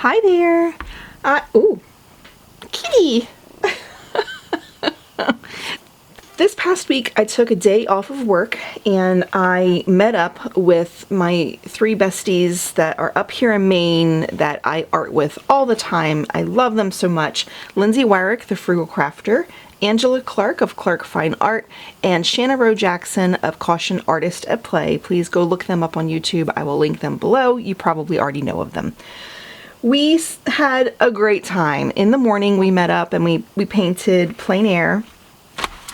Hi there. Ooh, kitty. This past week I took a day off of work and I met up with my 3 besties that are up here in Maine that I art with all the time. I love them so much. Lindsay Wyrick, the Frugal Crafter, Angela Clark of Clark Fine Art, and Shanna Rowe Jackson of Caution Artist at Play. Please go look them up on YouTube. I will link them below. You probably already know of them. We had a great time. In the morning we met up and we painted plein air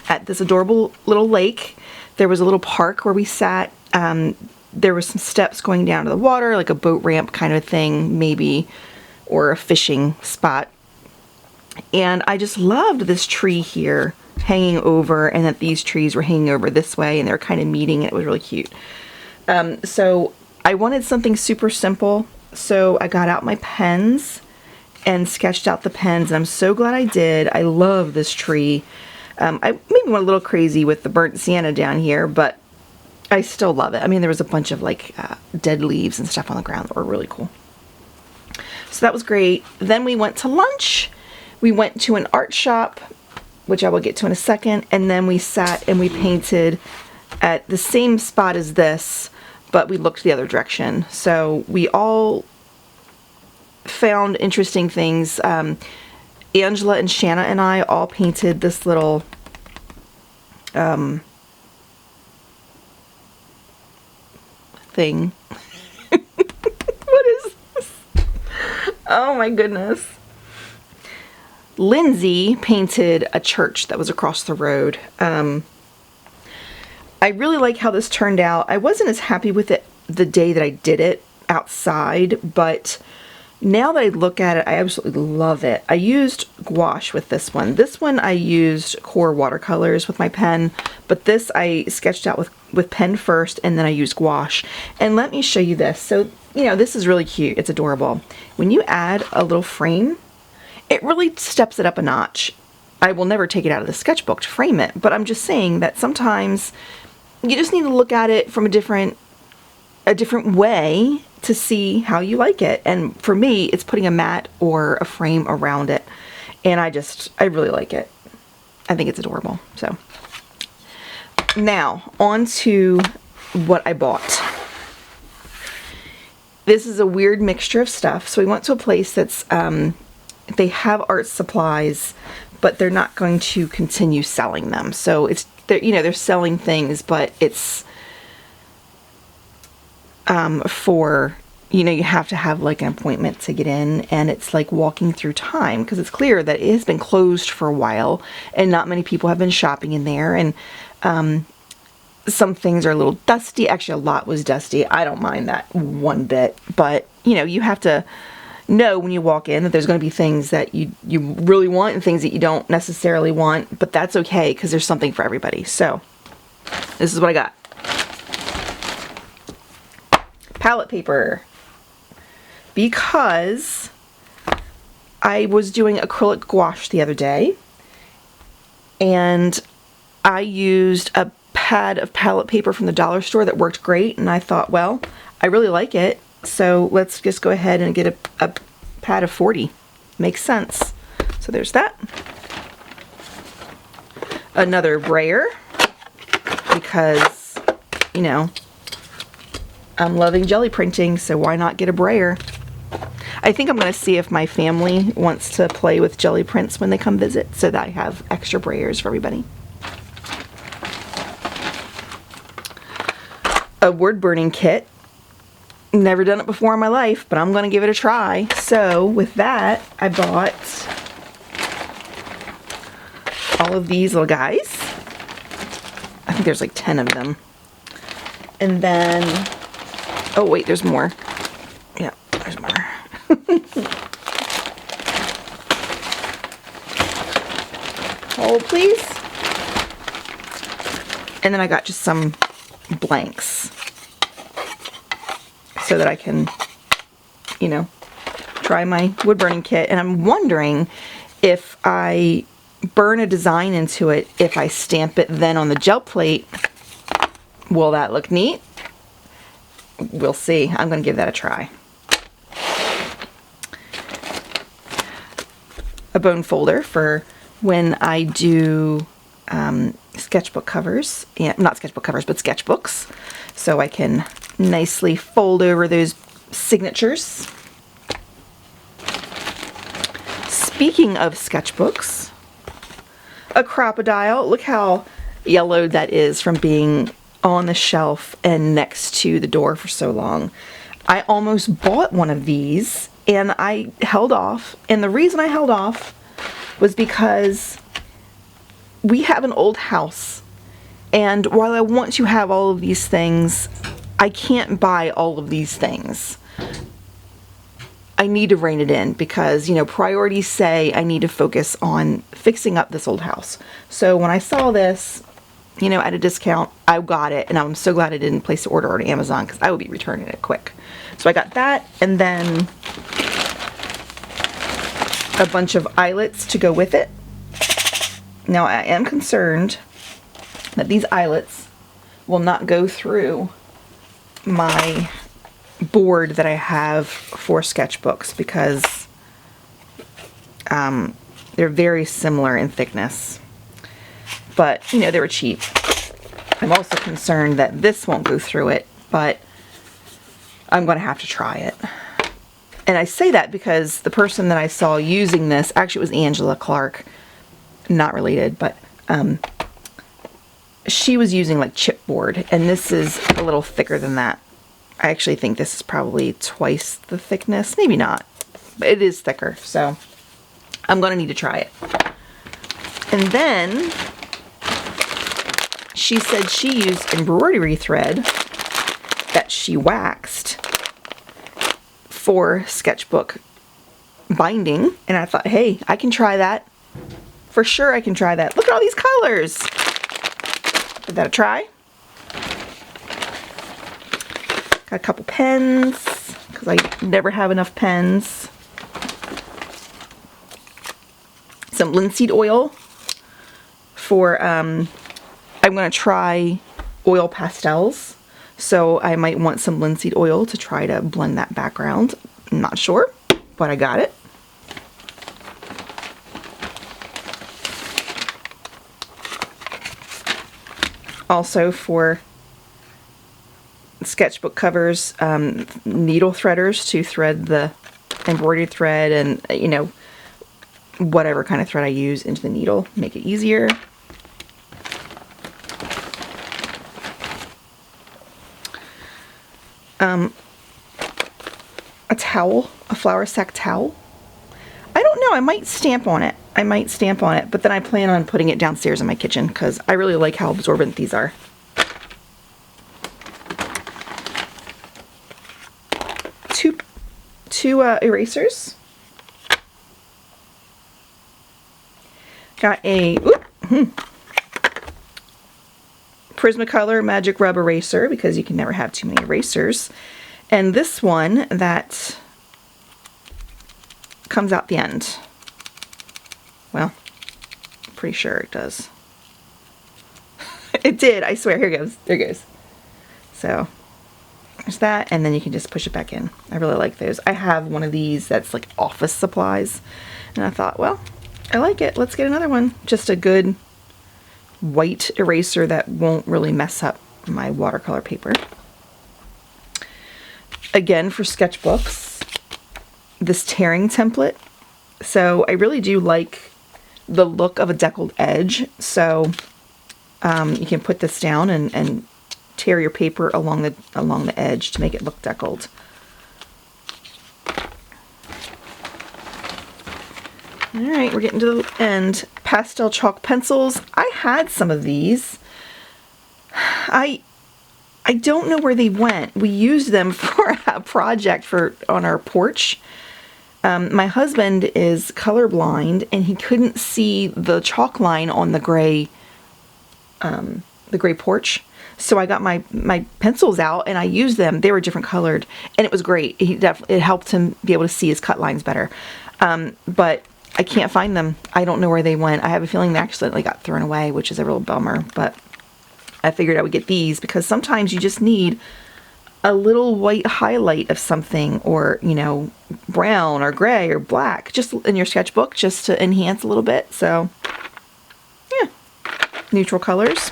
at this adorable little lake. There was a little park where we sat. There were some steps going down to the water, like a boat ramp kind of thing, maybe, or a fishing spot. And I just loved this tree here hanging over, and that these trees were hanging over this way, and they were kind of meeting, and it was really cute. So I wanted something super simple, so I got out my pens and sketched out the pens, and I'm so glad I did. I love this tree. I maybe went a little crazy with the burnt sienna down here, but I still love it. I mean, there was a bunch of like dead leaves and stuff on the ground that were really cool. So that was great. Then we went to lunch. We went to an art shop, which I will get to in a second, and then we sat and we painted at the same spot as this, but we looked the other direction. So we all found interesting things. Angela and Shanna and I all painted this little thing. What is this? Oh my goodness. Lindsay painted a church that was across the road. I really like how this turned out. I wasn't as happy with it the day that I did it outside, but now that I look at it, I absolutely love it. I used gouache with this one. This one I used core watercolors with my pen, but this I sketched out with pen first, and then I used gouache. And let me show you this. So, you know, this is really cute. It's adorable. When you add a little frame, it really steps it up a notch. I will never take it out of the sketchbook to frame it, but I'm just saying that sometimes you just need to look at it from a different way to see how you like it. And for me, it's putting a mat or a frame around it. And I really like it. I think it's adorable. So now on to what I bought. This is a weird mixture of stuff. So we went to a place that's, they have art supplies, but they're not going to continue selling them. So they're selling things, but it's for, you have to have like an appointment to get in, and it's like walking through time, because it's clear that it has been closed for a while and not many people have been shopping in there, and some things are a little dusty. Actually, a lot was dusty. I don't mind that one bit, but you have to know when you walk in that there's going to be things that you really want and things that you don't necessarily want, but that's okay because there's something for everybody. So this is what I got. Palette paper, because I was doing acrylic gouache the other day and I used a pad of palette paper from the dollar store that worked great, and I thought, well, I really like it, so let's just go ahead and get a pad of 40. Makes sense. So there's that. Another brayer, because I'm loving jelly printing, so why not get a brayer? I think I'm going to see if my family wants to play with jelly prints when they come visit, so that I have extra brayers for everybody. A word burning kit. Never done it before in my life, but I'm going to give it a try. So with that, I bought all of these little guys. I think there's like 10 of them. And then, oh wait, there's more. Yeah, there's more. Hold, please. And then I got just some blanks so that I can, try my wood burning kit. And I'm wondering if I burn a design into it, if I stamp it then on the gel plate, will that look neat? We'll see. I'm going to give that a try. a bone folder for when I do sketchbook covers, and not sketchbook covers, but sketchbooks, so I can nicely fold over those signatures. Speaking of sketchbooks, a crocodile. Look how yellowed that is from being on the shelf and next to the door for so long. I almost bought one of these and I held off, and the reason I held off was because we have an old house, and while I want to have all of these things, I can't buy all of these things. I need to rein it in because, you know, priorities say I need to focus on fixing up this old house. So when I saw this, you know, at a discount, I got it, and I'm so glad I didn't place the order on Amazon because I would be returning it quick. So I got that, and then a bunch of eyelets to go with it. Now I am concerned that these eyelets will not go through my board that I have for sketchbooks because they're very similar in thickness, but you know, they were cheap. I'm also concerned that this won't go through it, but I'm going to have to try it. And I say that because the person that I saw using this, actually it was Angela Clark, not related, but she was using like chipboard, and this is a little thicker than that. I actually think this is probably twice the thickness. Maybe not, but it is thicker. So I'm going to need to try it. And then she said she used embroidery thread that she waxed for sketchbook binding. And I thought, hey, I can try that. For sure I can try that. Look at all these colors. Give that a try. Got a couple pens, because I never have enough pens. Some linseed oil for, I'm going to try oil pastels. So I might want some linseed oil to try to blend that background. I'm not sure, but I got it. Also for sketchbook covers, needle threaders to thread the embroidered thread and, you know, whatever kind of thread I use into the needle, make it easier. A towel, a flour sack towel. I don't know, I might stamp on it. But then I plan on putting it downstairs in my kitchen because I really like how absorbent these are. Two erasers. Got a Prismacolor Magic Rub eraser because you can never have too many erasers. And this one that comes out the end. Well, I'm pretty sure it does. It did, I swear. Here it goes. There it goes. So there's that, and then you can just push it back in. I really like those. I have one of these that's like office supplies, and I thought, well, I like it. Let's get another one. Just a good white eraser that won't really mess up my watercolor paper. Again, for sketchbooks, this tearing template. So I really do like the look of a deckled edge. So you can put this down and tear your paper along the edge to make it look deckled. All right, we're getting to the end. Pastel chalk pencils. I had some of these. I don't know where they went. We used them for a project on our porch. My husband is colorblind, and he couldn't see the chalk line on the gray porch. So I got my pencils out and I used them. They were different colored, and it was great. It helped him be able to see his cut lines better. But I can't find them. I don't know where they went. I have a feeling they accidentally got thrown away, which is a real bummer. But I figured I would get these because sometimes you just need a little white highlight of something, or, you know, brown or gray or black, just in your sketchbook, just to enhance a little bit. So yeah, neutral colors.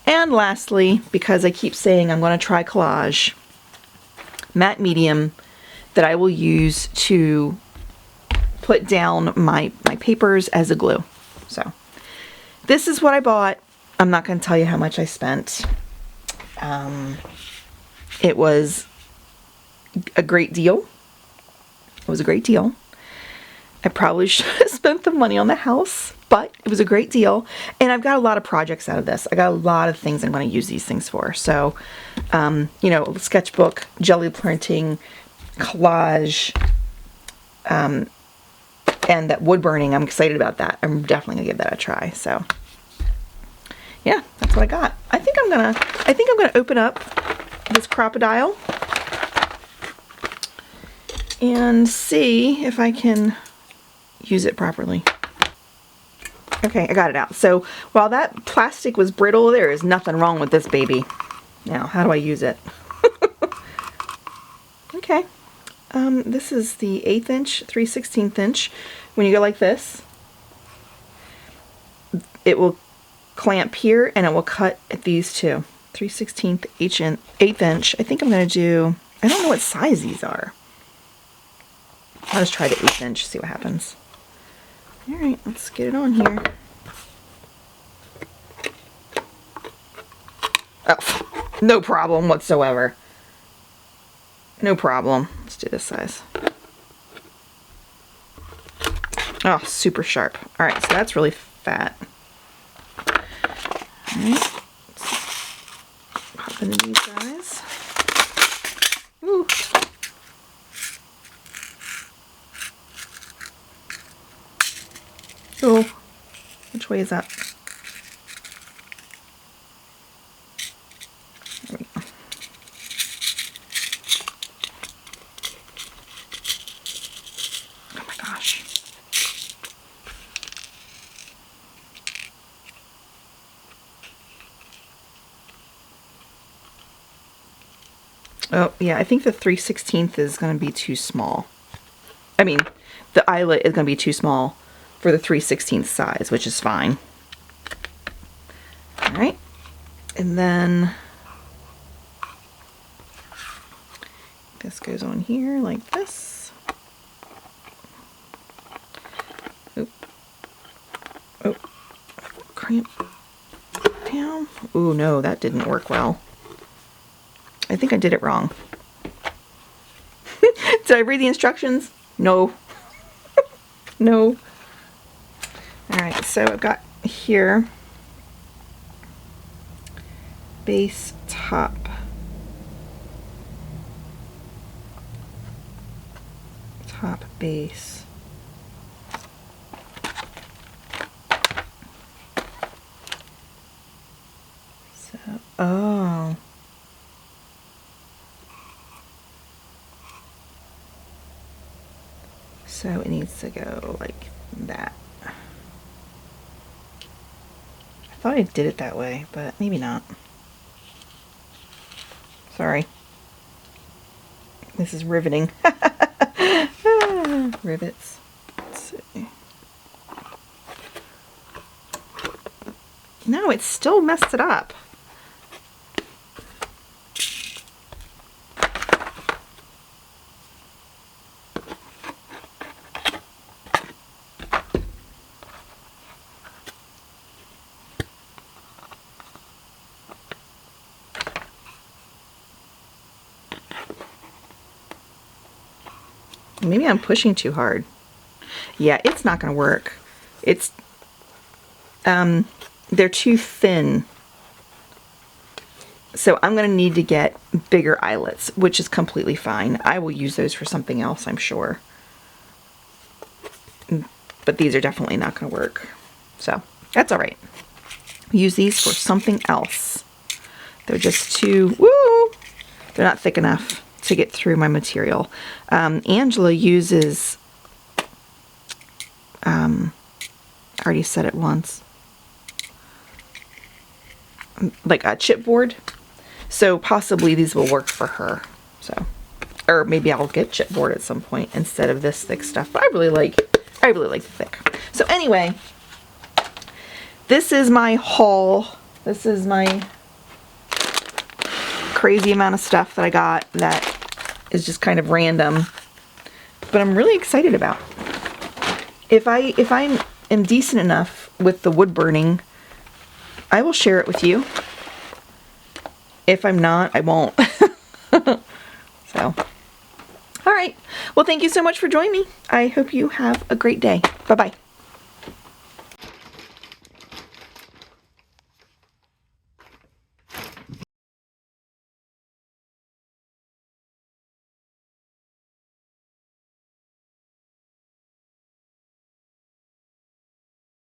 And lastly, because I keep saying I'm going to try collage, matte medium that I will use to put down my papers as a glue. So this is what I bought. I'm not going to tell you how much I spent. It was a great deal. It was a great deal. I probably should have spent the money on the house, but it was a great deal. And I've got a lot of projects out of this. I got a lot of things I'm going to use these things for. So, you know, sketchbook, jelly printing, collage, and that wood burning. I'm excited about that. I'm definitely gonna give that a try. So yeah, that's what I got. I think I'm gonna open up this crocodile and see if I can use it properly. Okay, I got it out. So while that plastic was brittle, there is nothing wrong with this baby. Now, how do I use it? Okay. This is the 1/8 inch, 3/16 inch. When you go like this, it will clamp here and it will cut at these two. 3/16 1/8 inch. I think I'm going to do, I don't know what size these are. I'll just try the 1/8 inch, see what happens. Alright, let's get it on here. Oh, no problem whatsoever. No problem. Let's do this size. Oh, super sharp. Alright, so that's really fat. Alright. Pop into these guys. Ooh. Oh, which way is that? There we go. Oh my gosh. Oh, yeah, I think the 3/16 is going to be too small. I mean, the eyelet is going to be too small for the 3/16 size, which is fine. Alright, and then this goes on here like this. Oop. Oh, cramp down. Ooh, no, that didn't work well. I think I did it wrong. Did I read the instructions? No. No. Alright, so I've got here base, top. Top, base. So, oh. So it needs to go like that. I thought I did it that way, but maybe not. Sorry. This is riveting. Rivets. Let's see. No, it still messed it up. Maybe I'm pushing too hard. Yeah, it's not going to work. It's, they're too thin. So I'm going to need to get bigger eyelets, which is completely fine. I will use those for something else, I'm sure. But these are definitely not going to work. So that's all right. Use these for something else. They're just too, woo! They're not thick enough to get through my material. Angela uses, I already said it once, like a chipboard. So possibly these will work for her. So, or maybe I'll get chipboard at some point instead of this thick stuff. But I really like the thick. So anyway, this is my haul. This is my crazy amount of stuff that I got that is just kind of random, but I'm really excited about. If I am decent enough with the wood burning, I will share it with you. If I'm not, I won't. So, all right. Well, thank you so much for joining me. I hope you have a great day. Bye-bye.